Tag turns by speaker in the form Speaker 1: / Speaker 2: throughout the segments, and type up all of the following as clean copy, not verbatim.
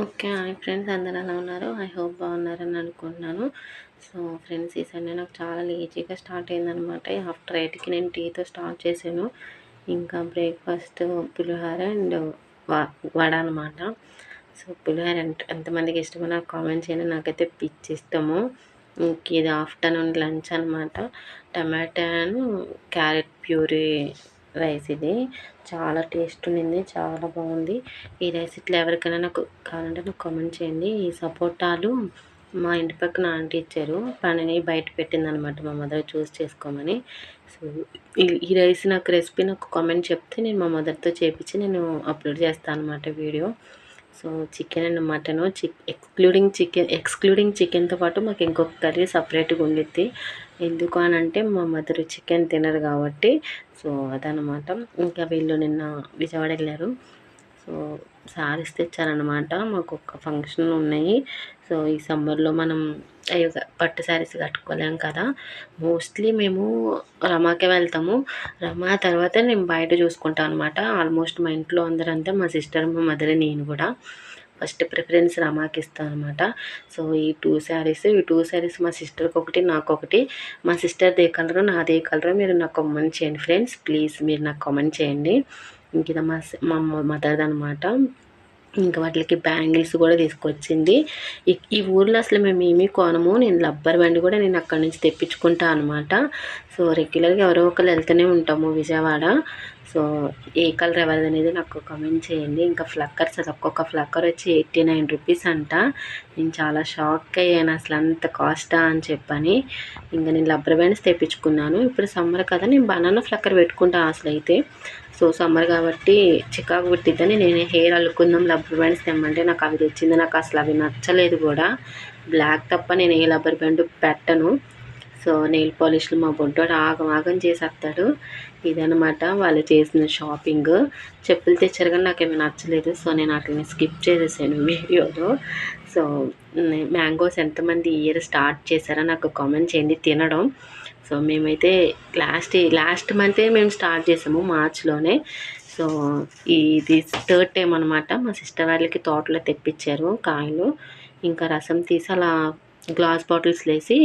Speaker 1: Okay. Hi friends, అందరూ ఎలా ఉన్నారు? ఐ హోప్ బాగున్నారని అనుకుంటున్నాను. సో ఫ్రెండ్స్, ఈ సండే నాకు చాలా లేజీగా స్టార్ట్ అయిందనమాట. ఆఫ్టర్ 8కి నేను టీతో స్టార్ట్ చేశాను. ఇంకా బ్రేక్ఫాస్ట్ పులిహోర అండ్ వడ అనమాట. సో పులిహోర ఎంతమందికి ఇష్టమో నాకు కామెంట్ చేయండి. నాకైతే పిచ్చి ఇష్టము. ఇంక ఇది ఆఫ్టర్నూన్ లంచ్ అనమాట. టమాటాను క్యారెట్ ప్యూరీ రైస్ ఇది. చాలా టేస్ట్ ఉండింది, చాలా బాగుంది. ఈ రైస్ ఇట్లా ఎవరికైనా నాకు కావాలంటే నాకు కామెంట్ చేయండి. ఈ సపోటాలు మా ఇంటి పక్కన ఆంటీ ఇచ్చారు. పనిని బయట పెట్టిందనమాట మా మదర్ చూస్ చేసుకోమని. సో ఈ రైస్ రెసిపీ నాకు కామెంట్ చెప్తే నేను మా మదర్తో చేపించి నేను అప్లోడ్ చేస్తాను అనమాట video. So chicken and mutton excluding చికెన్తో పాటు మాకు ఇంకొక కర్రీ సపరేట్గా ఉండిద్ది. ఎందుకు అని అంటే మా మదర్ చికెన్ తినరు కాబట్టి. సో అదనమాట. ఇంకా వీళ్ళు నిన్న విజయవాడ వెళ్ళారు. సో శారీస్ తెచ్చారనమాట. మాకు ఒక ఫంక్షన్ ఉన్నాయి. సో ఈ సమ్మర్లో మనం పట్టు శారీస్ కట్టుకోలేం కదా. మోస్ట్లీ మేము రమాకే వెళ్తాము. రమా తర్వాత నేను బయట చూసుకుంటాను అనమాట. ఆల్మోస్ట్ మా ఇంట్లో అందరంతా మా సిస్టర్, మా మదర్, నేను కూడా ఫస్ట్ ప్రిఫరెన్స్ రమాకి ఇస్తాను అనమాట. సో ఈ టూ శారీస్ మా సిస్టర్కి ఒకటి, నాకు ఒకటి. మా సిస్టర్ది ఏ కలరు, నాది ఏ కలరు మీరు నాకు కామెంట్ చేయండి ఫ్రెండ్స్. ప్లీజ్ మీరు నాకు కామెంట్ చేయండి. ఇంక ఇది మా మదర్ది అనమాట. ఇంకా వాటికి బ్యాంగిల్స్ కూడా తీసుకొచ్చింది. ఈ ఊర్లో అసలు మేము ఏమీ కొనము. నేను రబ్బర్ బ్యాండ్ కూడా నేను అక్కడి నుంచి తెప్పించుకుంటా అనమాట. సో రెగ్యులర్గా ఎవరో ఒకరు వెళ్తూనే ఉంటాము విజయవాడ. సో ఏ కలర్ ఎవరిది అనేది నాకు కామెంట్ చేయండి. ఇంకా ఫ్లక్కర్స్, అది ఒక్కొక్క ఫ్లక్కర్ వచ్చి 89 రూపీస్ అంట. నేను చాలా షాక్ అయ్యాను, అసలు అంత కాస్టా అని చెప్పని. ఇంకా నేను రబ్బర్ బ్యాండ్స్ తెప్పించుకున్నాను. ఇప్పుడు సమ్మర్ కదా, నేను బనానా ఫ్లక్కర్ పెట్టుకుంటాను అసలు అయితే. సో సమ్మర్ కాబట్టి చికాకు పుట్టిద్దని నేను హెయిర్ అల్లుకుందాం రబ్బర్ బ్యాండ్స్ తెమ్మంటే నాకు అవి తెచ్చింది. నాకు అసలు అవి నచ్చలేదు కూడా. బ్లాక్ తప్ప నేను ఏ రబ్బర్ బ్యాండ్ పెట్టను. సో నెయిల్ పాలిష్లు మా బొడ్డోడు ఆగం చేసేస్తాడు. ఇదనమాట వాళ్ళు చేసిన షాపింగ్. చెప్పులు తెచ్చారు కానీ నాకేమీ నచ్చలేదు. సో నేను వాటిని స్కిప్ చేసేసాను వీడియోలో. సో మ్యాంగోస్ ఎంతమంది ఇయర్ స్టార్ట్ చేశారో నాకు కామెంట్ చేయండి తినడం. సో మేమైతే లాస్ట్ మంతే మేము స్టార్ట్ చేసాము, మార్చ్లోనే. సో ఇది 3rd టైం అనమాట. మా సిస్టర్ వాళ్ళకి తోటలో తెప్పించారు కాయలు. ఇంకా రసం తీసి అలా గ్లాస్ బాటిల్స్ వేసి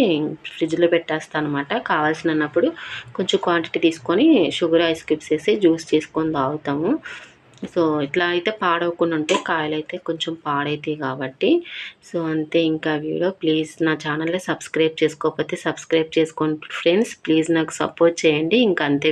Speaker 1: ఫ్రిడ్జ్లో పెట్టేస్తాను అనమాట. కావాల్సినప్పుడు కొంచెం క్వాంటిటీ తీసుకొని షుగర్ ఐస్ క్యూబ్స్ వేసి జ్యూస్ చేసుకొని తాగుతాము. సో ఇట్లా అయితే పాడవకుండా ఉంటే, కాయలు అయితే కొంచెం పాడవుతాయి కాబట్టి. సో అంతే ఇంకా వీడియో. ప్లీజ్ నా ఛానల్ని సబ్స్క్రైబ్ చేసుకోకపోతే సబ్స్క్రైబ్ చేసుకోండి ఫ్రెండ్స్. ప్లీజ్ నాకు సపోర్ట్ చేయండి. ఇంకా అంతే.